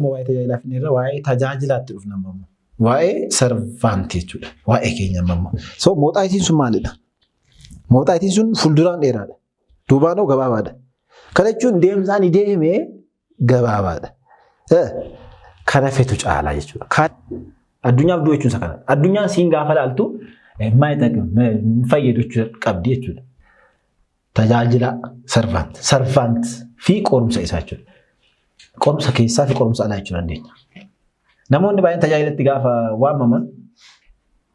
akkuma waa'ee tajaajilaa finneerra waa'ee tajaajilaatti dhufna amma. Waa'ee sarvaantii jechuudha. Waa'ee keenya amma. So mooxaayitiin sun maalidha? Mooxaayitiin sun fuulduraan dheeraadha. Duubaanoo gabaabaadha. Kana jechuun deemsaan deemee gabaabaadha. Kana feetu caalaa jechuudha. Addunyaaf du'a jechuun isa kana. Addunyaan siin gaafa laaltu fayyadu qabdi jechuudha. Tajaajila sarvaant fi qorumsa isaa jechuudha. Qorumsa keessaa fi qorumsa alaa jechuu dandeenya. Namoonni baay'een tajaajilatti gaafa waamaman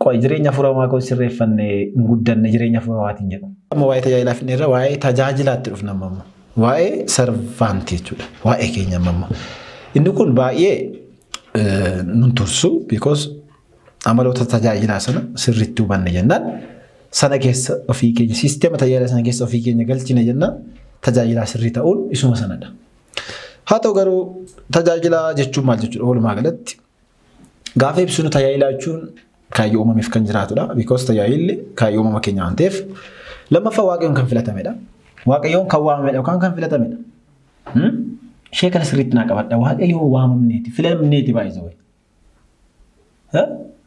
qo'i jireenya furamaa koo sirreeffannee hin guddanne jireenya furamaatiin jedhu. Amma waa'ee tajaajilaa finneerra waa'ee tajaajilaatti dhufna amma. Waa'ee sarvaantii jechuudha. Waa'ee keenya amma. Inni kun baay'ee nun tursu because amaloota tajaajilaa sana sirriitti hubanne jennaan sana keessa ofii keenya sisteema tajaajila sana keessa ofii keenya galchine jennaan tajaajilaa sirrii ta'uun isuma sanadha. Haa ta'u garuu tajaajilaa jechuun maal jechuudha walumaa galatti gaafa ibsinu tajaajilaa jechuun kaayyoo uumamiif kan jiraatudha because tajaajilli kaayyoo uumama keenya waan ta'eef lammaffaa waaqayyoon kan filatamedha. Waaqayyoon kan waamamedha yookaan kan filatamedha. Ishee kana sirriitti naa qabadha waaqayyoon waamamneeti filamneeti baay'isawee.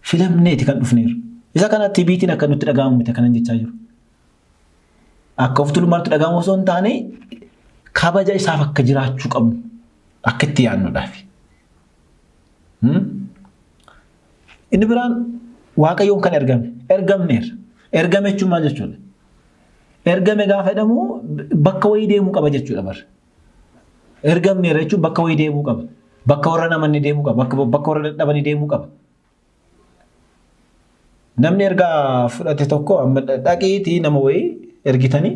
Filamneeti kan dhufneeru. Isa kanatti biitiin akka nutti dhaga'amu miti kanan jechaa jiru. Akka of tullumaatti dhaga'amu osoo hin taane kabaja isaaf akka jiraachuu qabnu akka itti yaadnuudhaaf. Inni biraan waaqayyoon kan ergamneera. Ergame jechuun maal jechuudha? Ergame gaafa jedhamu bakka wayii deemuu qaba jechuudha bara. Ergamneera jechuun bakka wayii deemuu qaba. Bakka warra namanni deemuu qaba. Bakka warra dadhabanii deemuu qaba. Namni ergaa fudhate tokko dhaqiitii nama wayii ergitanii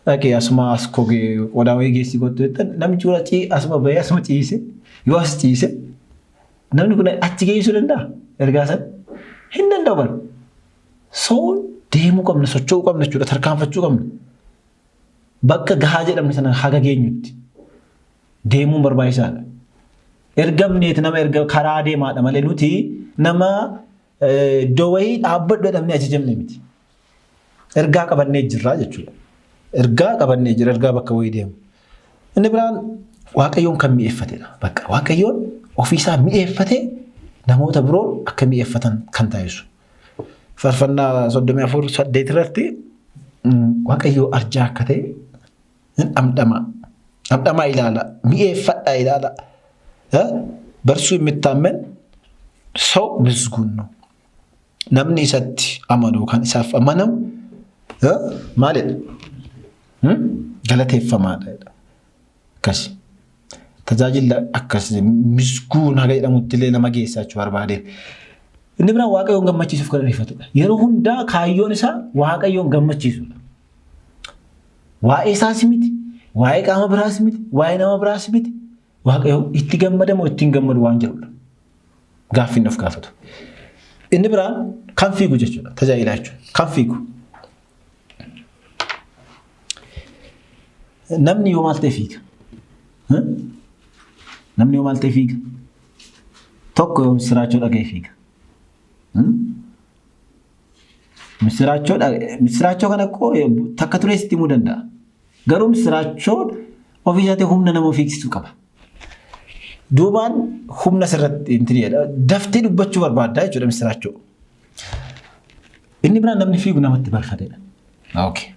dhaqee asuma as kogee qodaa wayii geessi gottu jettan namni cuura asuma bahee asuma ciise yoo as ciise namni kun achi geessuu danda'a ergaa sana hin danda'u bara. Soo deemuu qabna socho'uu qabna jechuudha tarkaanfachuu qabna. Bakka gahaa jedhamne sana haga geenyutti deemuun barbaachisaadha. Ergamneeti nama karaa deemaadha malee nuti nama iddoo wayii dhaabbadhu jedhamnee ajajamne miti. Ergaa qabannee jirra jechuudha. Ergaa qabannee jira ergaa bakka wayii deemu. Inni biraan waaqayyoon kan mi'eeffatedha. Bakka waaqayyoon ofiisaa mi'eeffatee namoota biroon akka mi'eeffatan kan taasisu. Faarfannaa 34:8 irratti waaqayyoo arjaa akka ta'e dhamdhamaa ilaala mi'eeffadhaa ilaala. Barsuu የሚታመን ሰው ምስጉን ነው. Namni isatti amanu kan isaaf amanamu maalidha? Galateeffamaadha. Akkasi. Tajaajila akkasi misguun haga jedhamutti illee nama geessaa jechuu barbaade. Inni biraan waaqayyoon gammachiisuuf kan dhiyeeffatudha. Yeroo hundaa kaayyoon isaa waaqayyoon gammachiisudha. Waa'ee isaas miti, waa'ee qaama biraas miti, waa'ee nama biraas miti. Waaqayyoon itti gammadamoo ittiin gammadu waan jedhudha. Gaaffiin of gaafatu. Inni biraan kan fiigu jechuudha. Tajaajilaa jechuudha. Kan fiigu. Namni yoo maal ta'e fiiga? Namni yoo maal ta'e fiiga? Tokko yoo misiraachoo dhaga'e fiiga. Misiraachoo kana takka turee sitti himuu danda'a. Garuu misiraachoon ofii isaatii humna nama fiigsisuu qaba. Duubaan humna sirratti daftee dubbachuu barbaaddaa jechuudha misiraachoo. Inni biraan namni fiigu namatti balfadedha. Okay.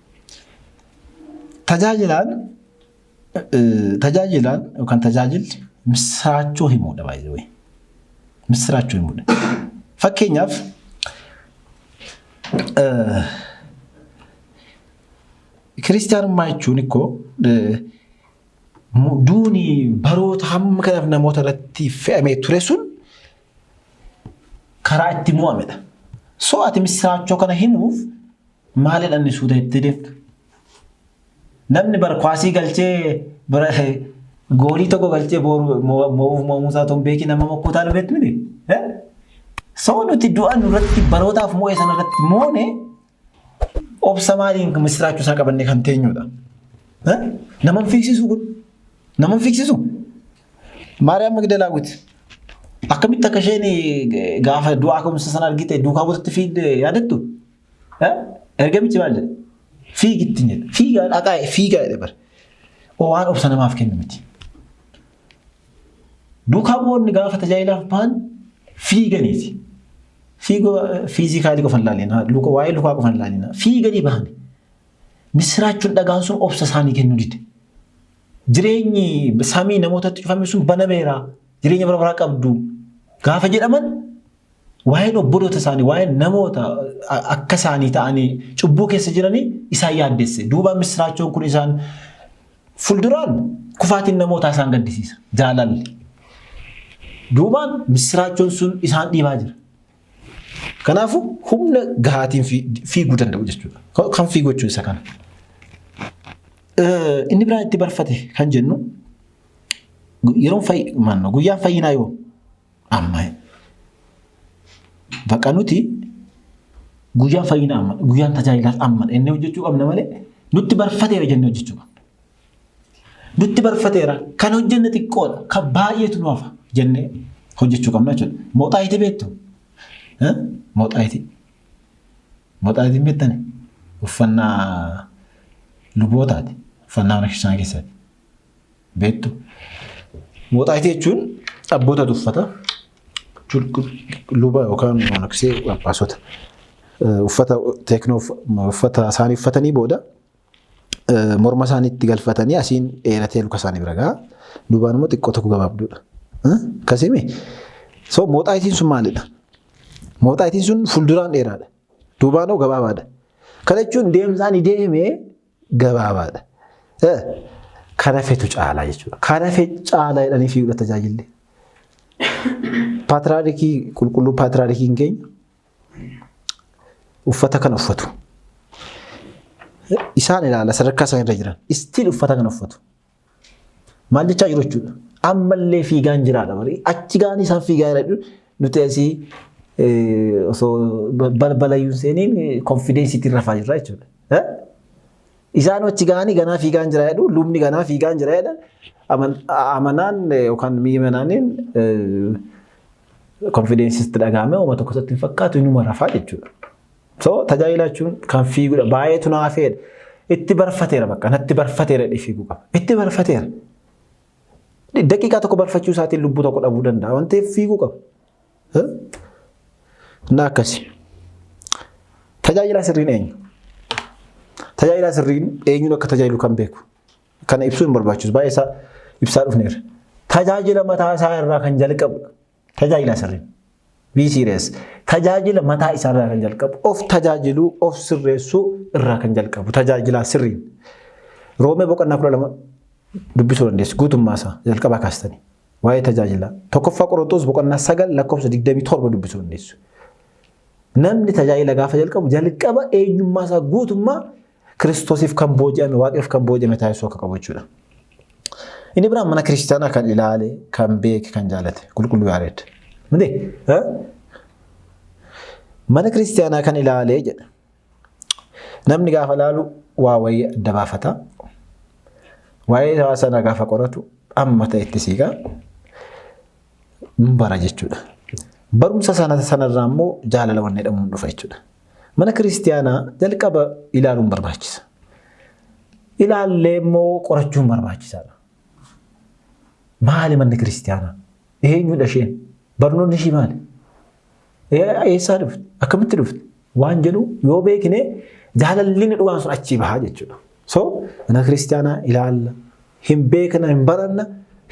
Tajaajilaan yookaan tajaajilli misiraachoo himuudha baay'ee. Misiraachoo himuudha. Fakkeenyaaf kiristaanummaa jechuun duuni baroota hamma kanaaf namoota irratti fe'amee ture sun karaa itti mo'amedha. So ati misiraachoo kana himuuf maalidhaan ni suuta itti deemtu? Namni bara kwaasii galchee bara goolii tokko galchee moomuusaa ton beekii nama mokkuutaa lubeetti miti? So nuti du'an irratti barootaaf moo'ee sana irratti moone obsa maaliin misiraachoo isaa qabannee kan teenyudha. Nama fiigsisu kun. Nama fiigsisu. Maariyaam Magdalaawwiti. Akkamitti akka isheen gaafa du'aa ka'umsa sana argite duukaa buutatti fiigde yaadattu? Ergamichi maal jedhe? Fiigitti jedhe. Fiigaa dhaqaa fiigaa jedhe bara. Waan obsa namaaf kennu miti. Duukaa bu'oonni gaafa tajaajilaaf ba'an fiiganiiti. Fiizikaalii qofan ilaalina. Waa'ee lukaa qofan ilaalina. Fiiganii bahani. Misiraachuun dhagaan sun obsa isaanii kennuu dide. Jireenyi samii namootatti cufame sun banameera. Jireenya bara baraa qabdu. Gaafa jedhaman waa'een obboloota isaanii, waa'een namoota akka isaanii ta'anii cubbuu keessa jiranii isaan yaaddesse. Duuba misiraachuun kun isaan fuulduraan kufaatiin namootaa isaan gaddisiisa. Jaalalli. Duubaan misiraachuun sun isaan dhiibaa jira. Kanaafuu humna gahaatiin fiiguu danda'u jechuudha. Kan fiiguu jechuun isa kana. Inni biraan itti barfate kan jennu yeroon guyyaan fayyinaa yoo amma bakka nuti guyyaan fayyinaa amma guyyaan tajaajilaaf amma inni hojjechuu qabna malee nutti barfateera jennee hojjechuu qabna. Nutti barfateera kan hojjenne xiqqoodha kan baay'eetu nu hafa jennee hojjechuu qabna jechuudha. Mooxaayitii beektu. Mooxaayitiin beektani uffannaa lubootaati. Uffannaa mana kiristaanaa keessatti beektu. Mooxaayitii jechuun abbootatu uffata. Luba yookaan moonaksee Phaaphaasota uffata isaanii uffatanii booda morma isaaniitti galfatanii asiin dheeratee luka isaanii bira gahaa. Duubaan immoo xiqqoo tokko gabaabduudha. Akkasimi. So mooxaayitiin sun maalidha? Mooxaayitiin sun fuulduraan dheeraadha. Duubaan hoo gabaabaadha. Kana jechuun deemsaan deemee gabaabaadha. Kana feetu caalaa jechuudha. Kana feetu caalaa jedhanii fiiguudha tajaajilli. Paatriyaarkii qulqulluu paatriyaarkiin keenya uffata kana uffatu. Isaan ilaala sadarkaa isaan irra jiran. Istiin uffata kana uffatu. Maal jechaa jiru jechuudha. Ammallee fiigaan jiraadha malee achi gaanii isaan fiigaa jiran nuti asii osoo balbalayyuun seeniin konfidensiitiin rafaa jirra jechuudha. Isaan achi gaanii ganaa fiigaan jira jedhu lubni ganaa fiigaan jira jedha amanaan yookaan miimanaaniin konfidensiitti dhagaame uuma tokko isatti hin fakkaatu inuma rafaa jechuudha. So tajaajilachuun kan fiiguudha baay'eetu naa fedha. Itti barfateera bakka natti barfateera fiiguu qaba. Itti barfateera. Daqiiqaa tokko barfachuu isaatiin lubbuu tokko dhabuu danda'a waan ta'eef fiiguu qaba. Na akkasi. Tajaajila sirriin eenyu? Tajaajila sirriin eenyuun akka tajaajilu kan beeku. Kana ibsuun barbaachisu baay'ee ibsaa dhufneera. Tajaajila mataa isaa irraa kan jalqabu tajaajila sirriin. Be serious. Tajaajila mataa isaa irraa kan jalqabu of tajaajiluu of sirreessuu irraa kan jalqabu tajaajila sirriin. Roomee boqonnaa 12 dubbisuu dandeessu guutummaa isaa jalqabaa kaastanii. Waa'ee tajaajila. Tokkoffaa Qorontos boqonnaa 9 lakkoofsa 27 dubbisuu dandeessu. Namni tajaajila gaafa jalqaba eenyummaa isaa guutummaa Kiristoosiif kan booji'ame Waaqeef kan booji'ame taasisuu akka qabu jechuudha. Inni biraan mana kiristaanaa kan ilaale, kan beeke, kan jaalate qulqulluu Yaareed. Miti? Mana kiristaanaa kan ilaalee jedha. Namni gaafa ilaalu waa wayii adda baafata. Waa'ee hawaasa gaafa qoratu amma ta'etti siigaa bara jechuudha. Barumsa sanarraa immoo jaalala wanne jedhamuun dhufa jechuudha. Mana kiristaanaa jalqaba ilaaluun barbaachisa. Ilaallee immoo qorachuun barbaachisaadha. Maali manni kiristaanaa? Eenyudha isheen? Barnoonni ishii maali? Eessaa dhufte? Akkamitti dhufte? Waan jedhu yoo beekne jaalalli dhugaan sun achii bahaa jechuudha. So mana kiristaanaa ilaalla. Hin beekna, hin baranna,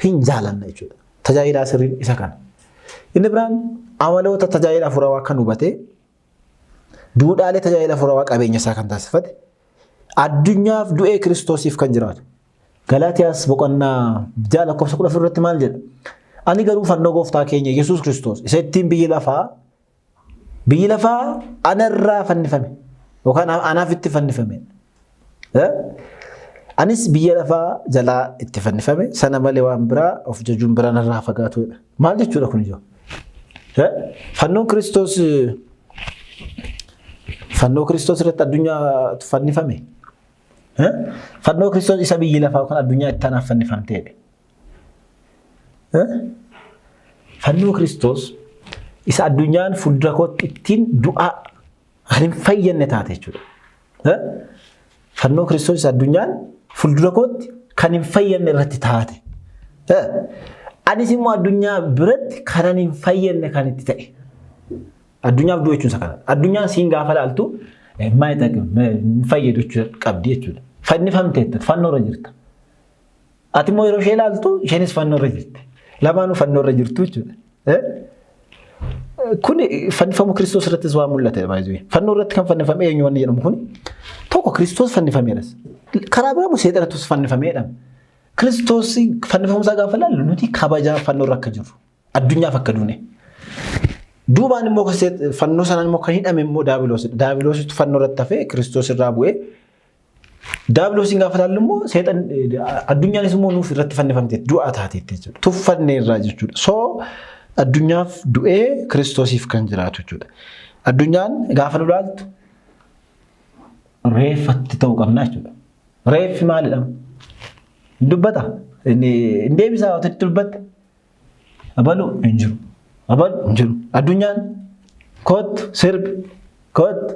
hin jaalanna jechuudha. Tajaajila sirriin isa kana. Inni biraan amaloota tajaajila furawaa kan hubate duudhaalee tajaajila furawaa qabeenya isaa kan taasifate addunyaaf du'ee Kiristoosiif kan jiraatu. Galaatiyaas boqonnaa 6 lakkoofsa 14 irratti maal jedha? Ani garuu fannoo gooftaa keenya Yesuus Kiristoos isa ittiin biyyi lafaa anarraa fannifame yookaan anaaf itti fannifame. Anis biyya lafaa jalaa itti fannifame sana malee waan biraa of jajuun biraa narraa fagaatuudha. Maal jechuudha kun ijoo? Fannoon Kiristoos irratti addunyaa fannifame. Fannoo Kiristoos isa biyyi lafaa yookaan addunyaa itti anaaf fannifamteedha. Fannoo Kiristoos isa addunyaan fuuldura kootti ittiin du'aa hin fayyadne taate jechuudha. Fannoo Kiristoos isa addunyaan fuuldura kootti kan hin fayyadne irratti taate. Anis immoo addunyaa biratti kanan hin fayyadne kan itti ta'e. Addunyaaf du'e jechuun isa kana. Addunyaan siin gaafa laaltu maayita hin fayyadu jechuudha qabdi jechuudha. Fannifamteetta fannoorra jirta. Ati immoo yeroo ishee ilaaltu isheenis fannoorra jirti. Lamaanuu fannoorra jirtu jechuudha. Kun fannifamu Kiristoos irrattis waan mul'ate baay'ee. Fannoo irratti kan fannifame eenyu wanni jedhamu kun tokko Kiristoos fannifameeras. Karaa biraa seexanatus fannifameedha. Kiristoos fannifamuusaa gaafa ilaallu nuti kabajaa fannoo irra akka jirru. Addunyaaf akka duune. Duubaan immoo fannoo sanaan immoo kan hidhame immoo daabiloosidha. Daabiloositu fannoo irratti hafee Kiristoos irraa bu'ee daabiloosiin gaafa ilaallu immoo addunyaanis immoo nuuf irratti fannifamte du'aa taateetti jechuudha. Tuffannee irraa jechuudha. Addunyaaf du'ee Kiristoosiif kan jiraatu jechuudha. Addunyaan gaafa nu ilaaltu reeffatti ta'uu qabna jechuudha. Reeffi maalidha? Dubbata. Inni deebisaa watitti dubbata. Abaluu hin jiru. Addunyaan kootu sirbi kootu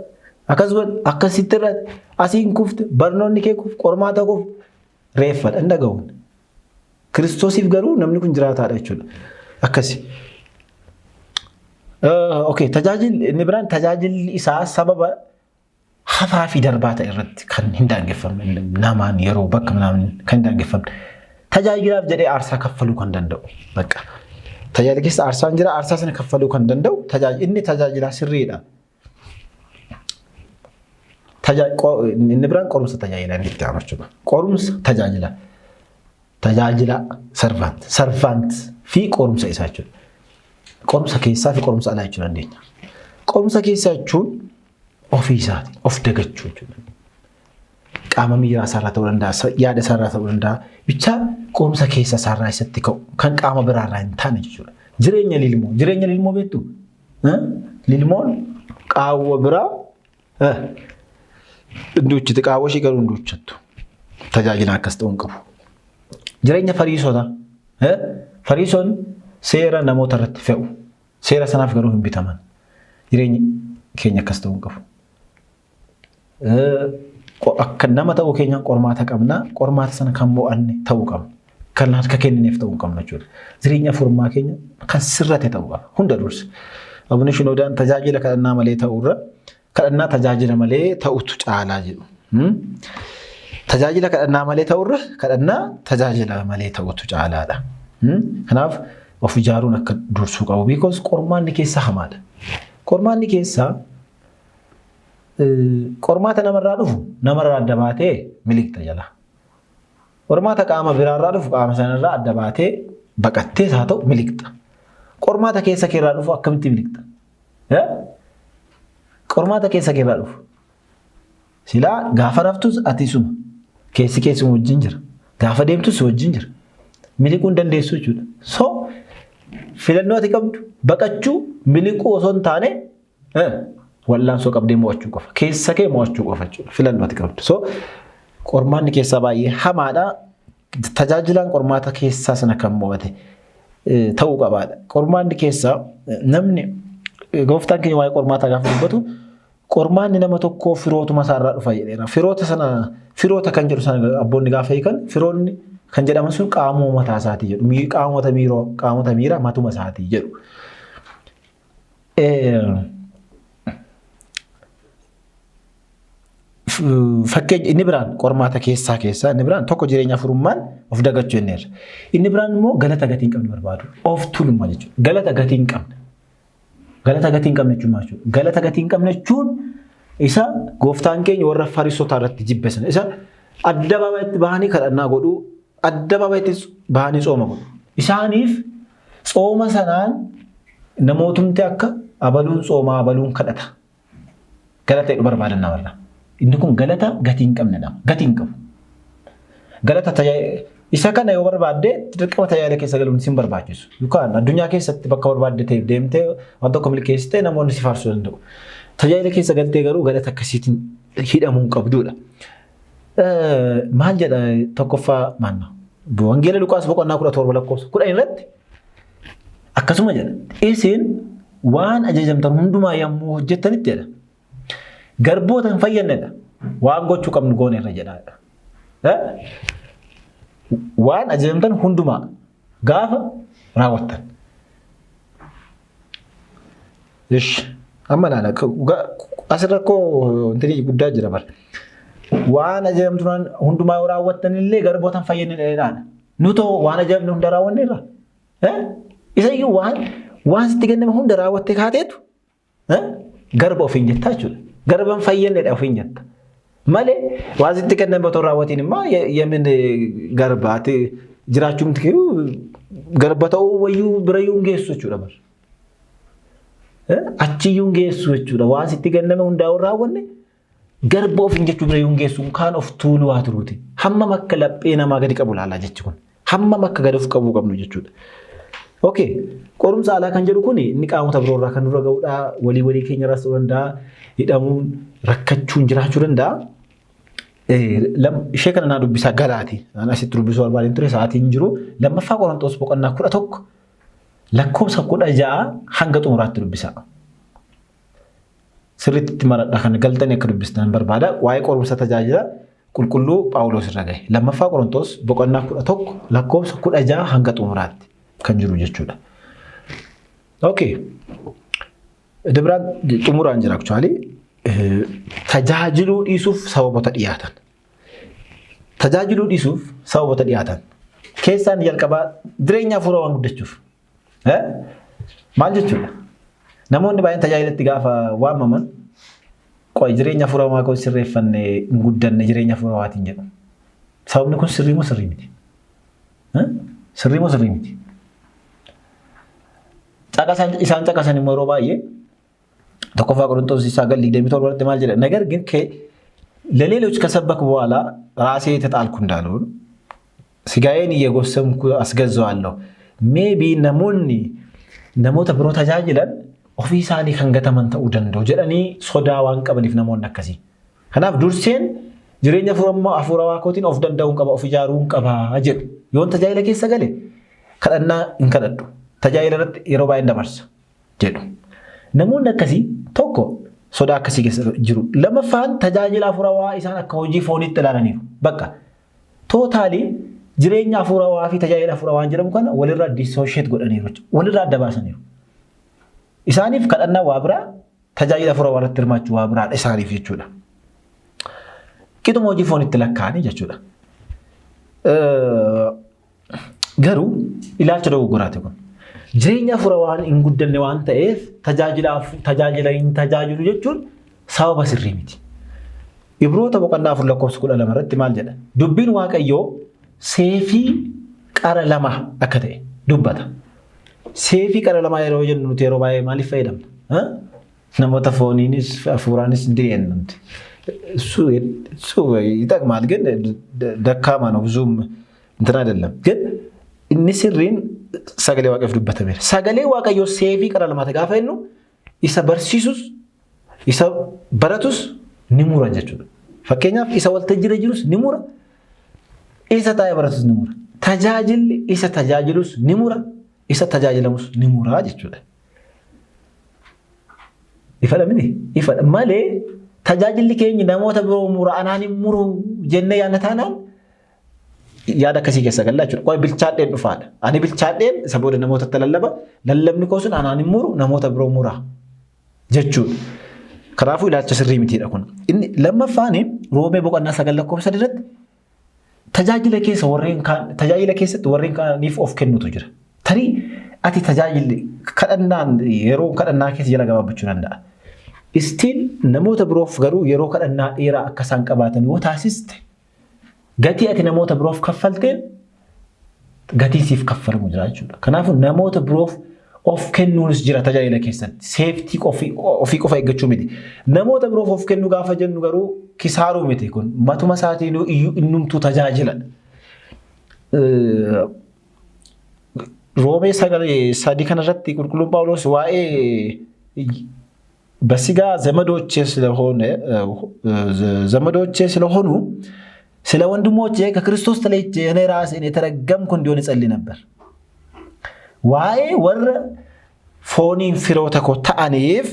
akkasitti irratti asiin kufte barnoonni kee kuf qormaata kuf reeffadha hin dhaga'uun. Kiristoosiif garuu namni kun jiraataadha jechuudha. Akkasi. Inni biraan tajaajilli isaa sababa hafaa fi darbaa ta'e irratti kan hin daangeffamne namaan yeroo bakka kan hin daangeffamne tajaajilaaf jedhee aarsaa kaffaluu kan danda'u. Tajaajila keessa aarsaan jira aarsaa sana kaffaluu kan danda'u inni tajaajilaa sirriidha. Inni biraan qorumsa tajaajilaa inni itti aanu jechuudha. Qorumsa tajaajila sarvaant fi qorumsa isaa jechuudha. Qorumsa keessaa fi qorumsa alaa jechuu dandeenya. Qorumsa keessaa jechuun ofii isaati, of dagachuu jechuudha. Qaama miiraa isaarraa ta'uu danda'a, yaada isaarraa ta'uu danda'a. Bichaa qorumsa keessa isaarraa isatti ka'u kan qaama biraarraa hin taane jechuudha. Jireenya lilmoo beektu? Lilmoon qaawwa biraa hinduuchiti qaawwa ishee garuu hinduuchattu. Tajaajila akkas ta'uu hin qabu. Jireenya fariisota. Fariisoon seera namoota irratti fe'u. Seera sanaaf garuu hin bitaman. Jireenyi keenya akkas ta'uu hin qabu. Akka nama ta'uu keenyaan qormaata qabna. Qormaata sana kan mo'anne ta'uu qabna. Kan harka kennineef ta'uu qabna jechuudha. Jireenya furmaa keenya kan sirrate ta'uu qaba. Hunda dursa. Abuna Shinoodaan tajaajila kadhannaa malee ta'urra kadhannaa tajaajila malee ta'utu caalaa jedhu. Tajaajila kadhannaa malee ta'urra kadhannaa tajaajila malee ta'utu caalaadha. Kanaaf of ijaaruun akka dursuu qabu. Because qormaanni keessa hamaadha. Qormaanni keessa qormaata namarraa dhufu namarraa adda baatee miliqxa jala. Qormaata qaama biraarraa dhufu qaama sanarraa adda baatee baqattees haa ta'u miliqxa. Qormaata keessa keerraa dhufu akkamitti miliqxa? Qormaata keessa keerraa dhufu. Silaa gaafa raftus ati suma keessi wajjin jira. Gaafa deemtus wajjin jira. Miliquu hin dandeessu jechuudha. Filannoo ati qabdu baqachuu miliquu osoo hin taane wallaansoo qabdee mo'achuu qofa. Keessa kee mo'achuu qofa jechuudha. Filannoo ati qabdu. Qormaanni keessaa baay'ee hamaadha. Tajaajilaan qormaata keessaa sana kan mo'ate ta'uu qabaadha. Qormaanni keessaa namni gooftaan keenya waa'ee qormaata gaafa dubbatu qormaanni nama tokkoo firootuma isaarraa dhufa jedheera. Firoota kan jedhu sana abboonni gaafa hiikan firoonni kan jedhaman sun qaamuma mataa isaatii jedhu. Qaamota miiraa matuma isaatii jedhu. Fakkeenya inni biraan qormaata keessaa inni biraan tokko jireenya furummaan of dagachuu jenneerra. Inni biraan immoo galata gatii hin qabne barbaadu. Of tuulummaa jechuudha. Galata gatii hin qabne. Galata gatii hin qabne jechuun maal jechuudha? Galata gatii hin qabne jechuun isa gooftaan keenya warra fariisotaa irratti jibbesan. Isa addabaabaatti bahanii kadhannaa godhuu, addabaabaatti bahanii tsooma godhu. Isaaniif tsooma sanaan namootumti akka abaluun tsoomaa abaluun kadhata. Galata jedhu barbaadan namarraa. Inni kun galata gatii hin qabnedha. Gatii hin qabu. Galata isa kana yoo barbaadde dirqama tajaajila keessa galuun sin barbaachisu. Yookaan addunyaa keessatti bakka barbaadde ta'e deemtee waan tokko milkeessitee namoonni si faarsuu danda'u. Tajaajila keessa galtee garuu galata akkasiitiin hidhamuu hin qabdudha. Maal jedha tokkoffaa maanna? Wangeela Luqaas boqonnaa 17 lakkoofsa 10 irratti akkasuma jedha. Isin waan ajajamtan hundumaa yommuu hojjettanitti jedha. Garboota hin fayyannedha. Waan gochuu qabnu goone irra jedhaadha. Waan ajajamtan hundumaa gaafa raawwattan. Amma laala asirra koo intalli guddaa jira bara. Waan ajajamtuun hundumaa raawwattan illee garbootaan fayyadamanii nutoo waan ajajamne hunda raawwanneerra. Isayyuu waan sitti kenname hunda raawwattee kaateetu garba ofiin jettaa jechuudha. Garban fayyadamneedha ofiin jetta. Malee waan sitti kenname otoo raawwatiin immoo yemin garbaati jiraachuun garba ta'uu wayyuu birayyuu geessu jechuudha bara. Achiyyuu geessu jechuudha. Waan sitti kenname hundaa raawwanne garba ofiin jechuu birayyuu geessu kaan of tuuluu haa turuuti. Hammam akka laphee namaa gadi qabu laalaa jechi kun. Hammam akka gadi of qabuu qabnu jechuudha. Okay, qorumsa alaa kan jedhu kun inni qaamota biroorraa kan nurra ga'uudha. Walii keenya irraas ta'uu danda'a. Hidhamuun rakkachuun jiraachuu danda'a. Ishee kana naa dubbisaa galaati. Asitti dubbisuu barbaadeen ture sa'aatiin jiru. Lammaffaa Qorontos boqonnaa 11 lakkoofsa 16 hanga xumuraatti dubbisaa. Sirriitti maradha kan galtanii akka dubbistan barbaada. Waa'ee qorumsa tajaajila qulqulluu Phaawulos irra gahe. Lammaffaa Qorontos boqonnaa 11 lakkoofsa 16 hanga xumuraatti kan jiru jechuudha. Okay. Dabiraan xumuraan jira actually. Tajaajiluu dhiisuuf sababoota dhiyaatan. Tajaajiluu dhiisuuf sababoota dhiyaatan. Keessaan jalqabaa jireenya hafuuraa waan guddachuuf. Maal jechuudha? Namoonni baay'een tajaajilatti gaafa waamaman qoy jireenya hafuuraa koo sirreeffanne hin guddanne jireenya hafuuraa waatiin jedhu. Sababni kun sirrii moo sirrii miti? Sirrii moo sirrii miti? Isaan caqasan immoo yeroo baay'ee tokkoffaa Qorontos 9:27 maal jedha? ነገር ግን ለሌሎች ከሰበክ በኋላ ራሴ የተጣልኩ እንዳልሆን ስጋዬን እየጎሰምኩ አስገዛዋለሁ። ሜቢ namoota biroo tajaajilan ofii isaanii kan gataman ta'uu danda'u jedhanii sodaa waan qabaniif namoonni akkasii. Kanaaf durseen jireenya hafuuraa kootiin of danda'uun qaba, of ijaaruun qaba jedhu. Yoon tajaajila keessa gale kadhannaa hin kadhadhu. Tajaajila irratti yeroo baay'ee dabarsa jedhu. Namoonni akkasii tokko sodaa akkasii keessa jiru. Lammaffaan tajaajila hafuuraa isaan akka hojii fooniitti ilaalaniiru. Bakka tootaalii jireenya hafuuraa fi tajaajila hafuuraa waan jedhamu kana walirraa dissociate godhaniiru. Walirraa adda baasaniiru. Isaaniif kadhannaa waa biraa, tajaajila hafuuraa irratti hirmaachuu waa biraadha isaaniif jechuudha. Qixuma hojii fooniitti lakkaa'anii jechuudha. Garuu ilaalcha dogoggoraati kun. Jireenya hafuuraa waan hin guddanne waan ta'eef tajaajilu jechuun sababa sirrii miti. Ibroota boqonnaa 4 lakkoofsa 12 irratti maal jedha? Dubbiin Waaqayyoo seefii qara lama akka ta'e dubbata. Seefii qara lama yeroo jennu nuti yeroo baay'ee maaliif fayyadamna? Namoota fooniinis hafuuraanis dee'ennamti. ይጠቅማል ግን ደካማ ነው ብዙም እንትን አይደለም ግን inni sirriin sagalee Waaqayyoof dubbatameera. Sagalee Waaqayyoo seefii qara lama gaafa jennu isa barsiisus isa baratus ni mura jechuudha. Fakkeenyaaf isa waltajjira jirus ni mura, isa taa'ee baratus ni mura. Tajaajilli isa tajaajilus ni mura, isa tajaajilamus ni mura jechuudha. Ifadha miti? Ifadha malee tajaajilli keenya namoota biroo mura anaan hin muru jennee yaadna taanaan yaada akkasii keessa galla jechuudha. Qoy bilchaadheen dhufaadha. Ani bilchaadheen isa booda namootatti lallaba. Lallabni koo sun anaan hin muru namoota biroo mura jechuudha. Kanaafuu ilaalcha sirrii mitiidha kun. Inni lammaffaan Roomee boqonnaa 9 lakkoofsa 3 irratti tajaajila keessatti warreen kaaniif of kennutu jira. Tarii ati tajaajilli yeroo kadhannaa keessa jala gabaabbachuu danda'a. Istiin namoota biroof garuu yeroo kadhannaa dheeraa akka isaan qabaatan yoo taasiste gatii ati namoota biroof kaffalteen gatii siif kaffalamu jira jechuudha. Kanaafuu namoota biroof of kennuunis jira tajaajila keessatti. Seeftii ofii qofa eeggachuu miti. Namoota biroof of kennuu gaafa jennu garuu kisaaruu miti kun matuma isaatiinuu innumtuu tajaajilan. Roomee 9:3 kanarratti qulqulluun Phaawulos waa'ee በስጋ ዘመዶቼ ስለሆኑ ስለ ወንድሞቼ ከክርስቶስ ተለይቼ እኔ ራሴን የተረገምኩ እንዲሆን እጸልይ ነበር። ዋይ ወር ፎኒን ፊሮተ ኮታአኒፍ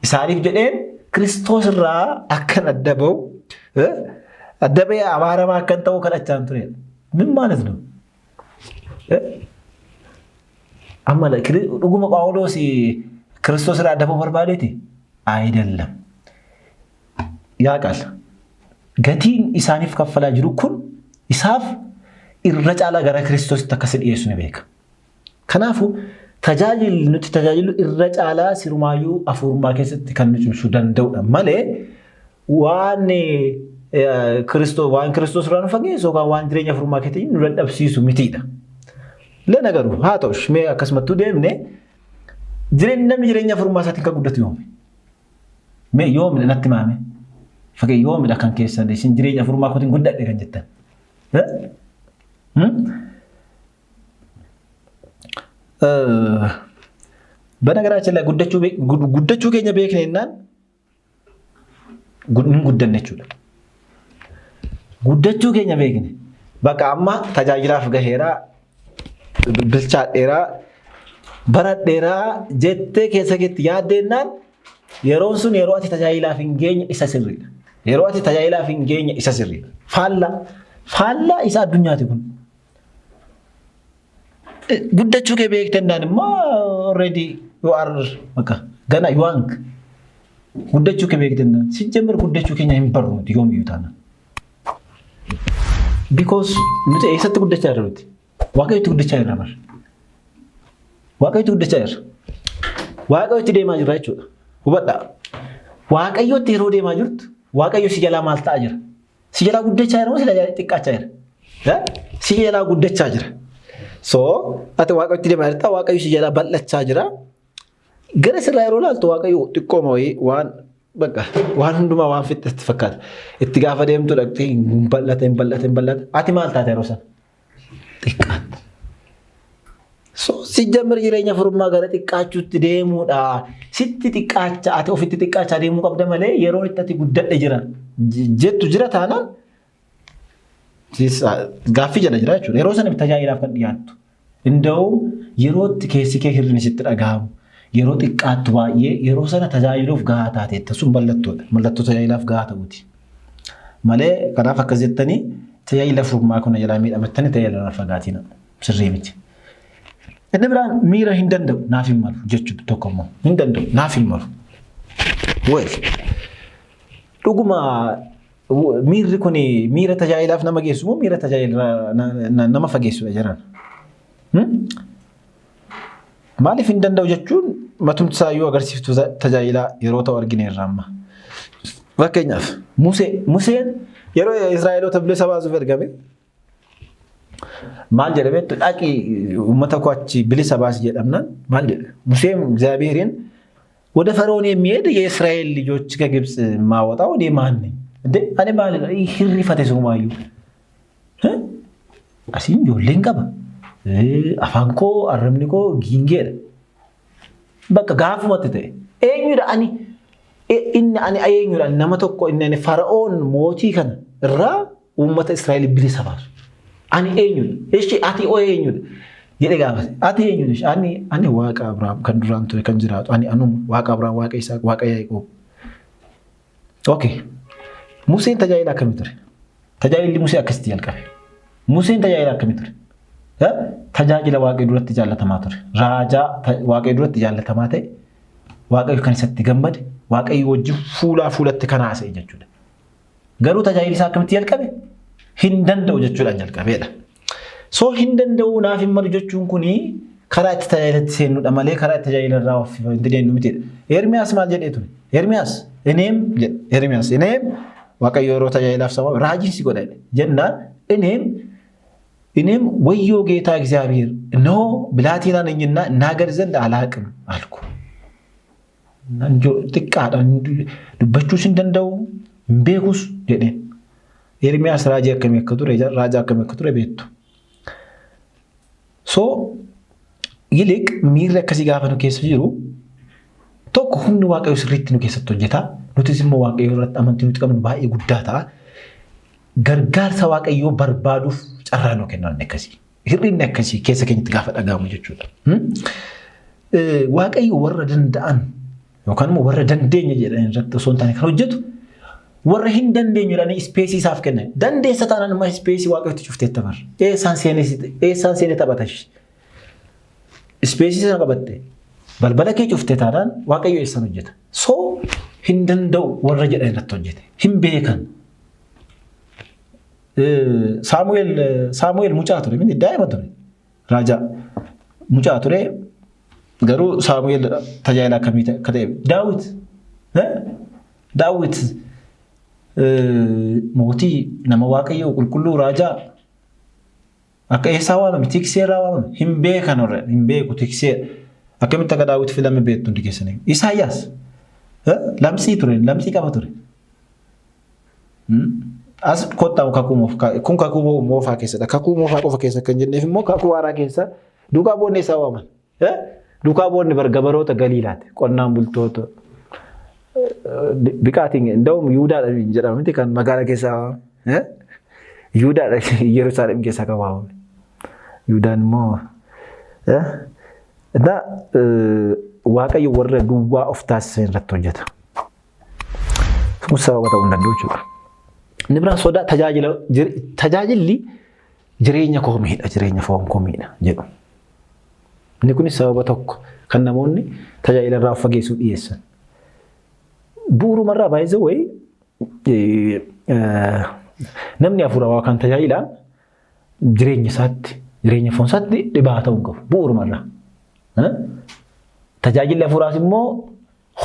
ኢሳሪፍ ጀደን ክርስቶስ ራ አከነደበው አደበ አማራማ ከንተው ከለቻንቱ ምን ማለት ነው? Amma dhuguma Phaawulos Kiristoos irraa adda bahuu barbaadeeti? Ayidallam. Yaaqal. Gatiin isaaniif kaffalaa jiru kun isaaf irra caalaa gara Kiristoositti akka dhiyeessu ni beeka. Kanaafuu tajaajilli nuti tajaajilu irra caalaa sirumaayyuu hafuurummaa keessatti kan nu cimsuu danda'udha malee waan Kiristoos irraa nu fageessu yookaan waan jireenya hafuurummaa keessatti nu dadhabsiisu mitiidha. Lena garuu haa ta'us mee akkasumattuu deemne namni jireenya hafuurummaa isaatiin kan guddatu yoomi? Mee yoomidha natti maame? Fakee yoomidha kan keessan isin jireenya hafuurummaa kootiin guddadhe kan jettan? Banagaraachaa illee guddachuu keenya beekne jennaan hin guddanne jechuudha. Guddachuu keenya beekne bakka amma tajaajilaaf gaheeraa bilchaadheeraa baradheeraa jettee keessa keetti yaaddennaan yeroon sun yeroo ati tajaajilaaf hin geenye isa sirriidha. Yeroo ati tajaajilaaf hin geenye isa sirriidha. Faallaa isa addunyaati kun. Guddachuu kee beektennaan immoo already you are gana yuang. Guddachuu kee beektennaan si jemmer guddachuu keenya hin barru nuti yoomiyyuu taana. Because nuti eessatti guddachaa jirra nuti? Waaqayyotti guddachaa jirra bar. Waaqayyotti guddachaa jirra. Waaqayyotti deemaa jirra jechuudha. Hubadhaa. Waaqayyotti yeroo deemaa jirtu Waaqayyo si jalaa maal ta'aa jira? Si jalaa guddachaa jira moo si jalaa xiqqaachaa jira? Si jalaa guddachaa jira. So ati Waaqayyotti deemaa jirta Waaqayyo si jalaa bal'achaa jira. Gara sirraa yeroo laaltu Waaqayyo xiqqooma wayii waan hundumaa waan fixetti fakkaata. Itti gaafa deemtu dhaqxee hin bal'ata. Ati maal taate yeroo sana? Xiqqaata. So si jammer jireenya hafuurummaa gara xiqqaachuutti deemuudha. Sitti xiqqaachaa ati ofitti xiqqaachaa deemuu qabda malee yeroo itti ati guddadhe jira jettu jira taanaan gaaffii jala jira jechuudha. Yeroo sana tajaajilaaf kan dhiyaattu. Inda'uun yeroo itti keessi kee hir'ina sitti dhagahamu. Yeroo xiqqaattu baay'ee yeroo sana tajaajiluuf gahaa taateetta sun mallattoodha. Mallattoo tajaajilaaf gahaa ta'uuti. Malee kanaaf akkas jettanii tajaajila hafuurummaa kana jalaa miidhamattanii tajaajila fagaatiin sirrii miti. Inni biraan miira hin danda'u naaf hin malu jechuudha tokko immoo hin danda'u naaf hin malu. Dhuguma miirri kun miira tajaajilaaf nama geessu moo miira tajaajila nama fageessudha jiran? Maaliif hin danda'u jechuun matumti isaayyuu agarsiiftu tajaajilaa yeroo ta'u argine irraa amma. Fakkeenyaaf Museen yeroo Israa'eloota bilisa baasuuf ergame maal jedhameettu dhaqii uummata koo achi bilisa baasi jedhamnaan maal jedhe? Museen እግዚአብሔርን ወደ ፈርዖን የሚሄድ የእስራኤል ልጆች ከግብጽ ማወጣው እኔ ማን ነኝ? እንዴ እኔ ማን ነኝ? ይህሪፈተ ሱማዩ አሲን ጆሌን ቀባ አፋንኮ አረምኒኮ ጊንጌር በቃ ጋፉ መጥተ ኤኙዳ አኒ አኒ አየኙዳ ነመተኮ እነነ ፈርዖን ሞቲ ከን ራ ኡመተ እስራኤል bilisa baasu ani eenyudha? Eeshi ati oo eenyudha? Jedhee gaafate. Ati eenyudha? Ani Waaqa Abrahaam kan duraan ture kan jiraatu. Ani anuma Waaqa Abrahaam, Waaqa Isaaq, Waaqa Yaaqoob. Okay. Museen tajaajila akkamii ture? Tajaajilli Musee akkasitti jalqabe. Museen tajaajila akkamii ture? Tajaajila Waaqayyo duratti jaallatamaa ture. Raajaa Waaqayyo duratti jaallatamaa ta'e Waaqayyo kan isatti gammade Waaqayyo wajjin fuulatti kan haasa'e jechuudha. Garuu tajaajilli isaa akkamitti jalqabe? Hin danda'u jechuudhaan jalqabeedha. So hin danda'u naaf hin malu jechuun kuni karaa itti tajaajilatti seennuudha malee karaa itti tajaajila irraa of hin deemnu mitiidha. Ermiyaas maal jedhee ture? Ermiyaas ineem Waaqayyo yeroo tajaajilaaf sama raajii si godha jennaan ineem wayyoo ጌታ እግዚአብሔር እነሆ ብላቴና ነኝና እናገር ዘንድ አላውቅም አልኩ። xiqqaadhaan dubbachuus hin danda'u hin beekus jedheen. Ermiyaas raajii akkamii akka ture beektu. So yiliq miirri akkasii gaafa nu keessa jiru tokko humni Waaqayyo sirriitti nu keessatti hojjeta. Nutis immoo Waaqayyo irratti amantii nuti qabnu baay'ee guddaa ta'a. Gargaarsa Waaqayyoo barbaaduuf carraa nuu kennan akkasii. Hir'inni akkasii keessa keenyatti gaafa dhagahamu jechuudha. Waaqayyo warra danda'an yookaan immoo warra dandeenya jedhan irratti osoo hin taane kan hojjetu warra hin dandeenyudhaan ispeesii isaaf kennan. Dandeessa taanaan immoo ispeesii Waaqayyotti cufteetta bar. Eessaan seenee taphatash. ispeesii sana qabatte balbala kee cuftee taanaan waaqayyo eessan hojjeta. So hin danda'u warra jedhan irratti hojjete. Hin beekan. Saamu'eel mucaa ture miti daa'ima ture. Raajaa mucaa ture garuu Saamu'eel tajaajila akkamii akka ta'e Daawit mootii nama waaqayyoo qulqulluu raajaa akka eessaa waamame tikseerraa waamame hin beekan warra hin beeku tiksee akkamitti akka Daawit filame beektu hundi keessanii. Isaayyaas lamsii ture lamsii qaba ture. As kottaa kun kakuu moofaa keessadha. Kakuu moofaa qofa keessa kan jenneef immoo kakuu waaraa keessa duukaa boonni isaa waaman. Duukaa boonni gabaroota Galiilaati. Qonnaan bultoota biqaatiin inda'uum Yuudaadha jedhama miti kan magaala keessaa waamame. Yuudaadha Yerusaalem keessaa kan waamame. Yuudaan immoo waaqayyo warra duwwaa of taasisan irratti hojjeta. Kun sababa ta'uu hin danda'u jechuudha. Inni biraan sodaa tajaajilli jireenya koo miidha jireenya foon koo miidha jedhu. Inni kunis sababa tokko kan namoonni tajaajila irraa of fageessuu dhiyeessan. Bu'uurumarraa baay'ee wayii namni hafuurawaa kan tajaajilaan jireenya isaatti jireenya foon isaatti dhibaa ta'uu hin qabu bu'uurumarraa. Tajaajilli hafuuraas immoo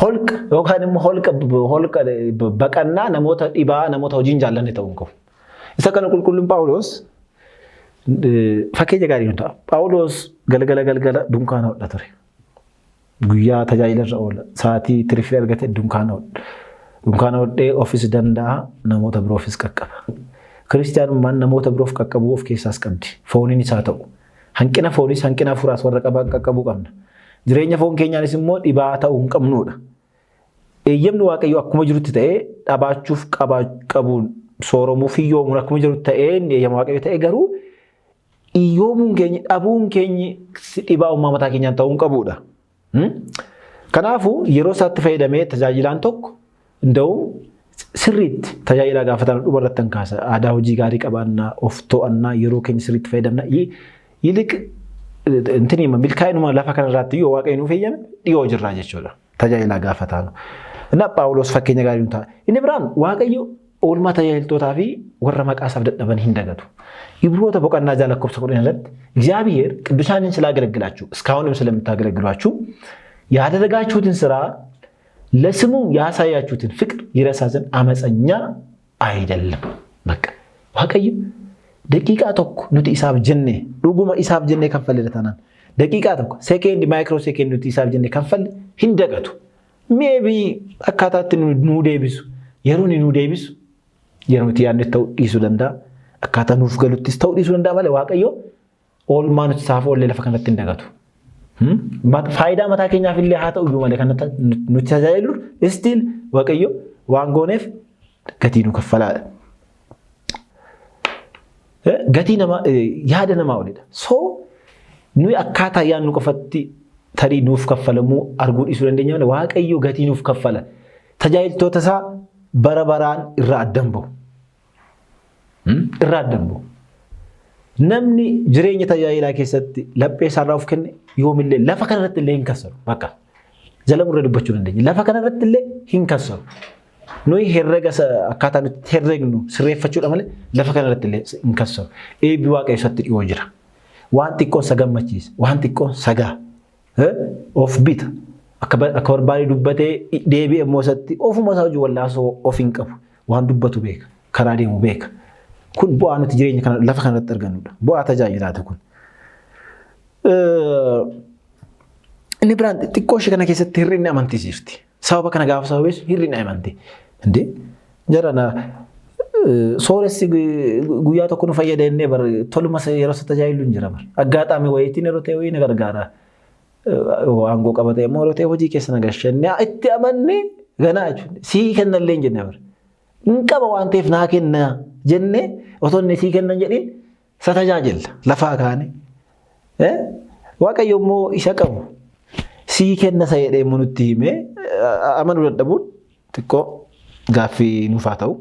holqa yookaan immoo holqa baqannaa namoota dhibaa namoota hojiin jaallanne ta'uu hin qabu. Isa kana qulqulluun Phaawulos fakkeenya gaarii ta'a. Phaawulos galgala dunkaana hodha ture. Guyyaa tajaajila irra oola. Sa'aatii tiriffii argate dunkaana hodha. Dunkaana hodhee ofis danda'a namoota biroofis qaqqaba. Kiristaanummaan namoota biroof qaqqabuu of keessaas qabdi. Fooniin isaa ta'u. Hanqina foonis hanqina hafuuraas warra qaqqabuu qabna. Jireenya foon keenyaanis immoo dhibaa ta'uu hin qabnuudha. Eeyyamni waaqayyoo akkuma jirutti ta'ee dhabaachuuf qabuun sooromuuf hiyyoomuun akkuma jirutti ta'ee eeyyama waaqayyoo ta'ee garuu hiyyoomuun keenyi dhabuun keenyi dhibaa uumaa mataa keenyaan ta'uu hin qabuudha. Kanaafuu yeroo isaatti fayyadamee tajaajilaan tokko inda'u sirriitti tajaajilaa gaafatan dhumarratti kan kaasa aadaa hojii gaarii qabaannaa of to'annaa yeroo keenya sirriitti fayyadamna yiliq intini milkaa'inuma lafa kanarratti yoo waaqayyo nuuf eeyyame dhiyoo jirraa jechuudha tajaajilaa gaafataanu. Inni Phaawulos fakkeenya gaarii nu ta'a. Inni biraan waaqayyo oolmaa tajaajiltootaa fi warra maqaa isaaf dadhaban hin dagatu. Ibroota boqonnaa 6:10 irratti እግዚአብሔር ቅዱሳንን ስላገለግላችሁ እስካሁንም ስለምታገለግሏችሁ ያደረጋችሁትን ስራ ለስሙ ያሳያችሁትን ፍቅር ይረሳ ዘንድ አመፀኛ አይደለም። በቃ waaqayyo ደቂቃ tokko nuti isaaf jenne dhuguma isaaf jenne kanfalleetana daqiiqaa tokko sekeend maayikiroo sekeend nuti isaaf jenne kanfalle hin dagatu. Maybe akkaataatti nu deebisu yeroo nu deebisu yeroo itti yaadne ta'uu dhiisuu danda'a. Akkaataa nuuf galuttis ta'uu dhiisuu danda'a malee waaqayyo oolmaa nuti isaaf oollee lafa kanatti hin dagatu. Faayidaa mataa keenyaaf illee haa ta'u iyyuu malee kan nuti tajaajilu still waaqayyo waan gooneef gatii nu kaffalaadha. Gatii nama yaada namaa olidha. So nuyi akkaataa yaadnu qofatti tarii nuuf kaffalamuu arguu dhiisuu dandeenya malee waaqayyo gatii nuuf kaffala. Tajaajiltoota isaa bara baraan irraa addan bahu. Irraa addan bahu. Namni jireenya tajaajilaa keessatti laphee isaarraa of kenne yoomillee lafa kanarratti illee hin kassaru. Bakka jala murree dubbachuu dandeenya. Lafa kanarratti illee hin kassaru. Nuyi herrega akkaataa nuti herregnu sirreeffachuudha malee lafa kanarratti illee hin kassaru. Eebbi waaqayyo isatti dhiyoo jira. Waan xiqqoon sa gammachiisa. Waan xiqqoon sagaa. Of bita. Akka barbaade dubbatee deebi'e immoo isatti ofuma isaa hojii wallaasoo of hin qabu. Waan dubbatu beeka. Karaa deemu beeka. Kun bu'aa nuti jireenya kana lafa kanarratti argannudha. Bu'aa tajaajilaati kun. Inni biraan xiqqoo ishee kana keessatti hir'inni amantiisiifti. Sababa kana gaafa sababeessu hir'inni amantii. Indee jarana sooressi guyyaa tokko nu fayyadannee toluma yeroo isa tajaajilu hin jira bar. Aggaataami wayiitiin yeroo ta'e wayii na gargaara. Aangoo qabatee immoo yeroo ta'e hojii keessa na gashannee itti amannee ganaa jechuudha. Sii kennallee hin jenne bar. Hin qaba waan ta'eef naa kenna jennee otoo inni sii kennan jedhiin isa tajaajila lafaa kaane. Waaqayyo immoo isa qabu. Sii kenna isa jedhee immoo nutti himee amanuu dadhabuun xiqqoo gaaffii nuuf haa ta'u.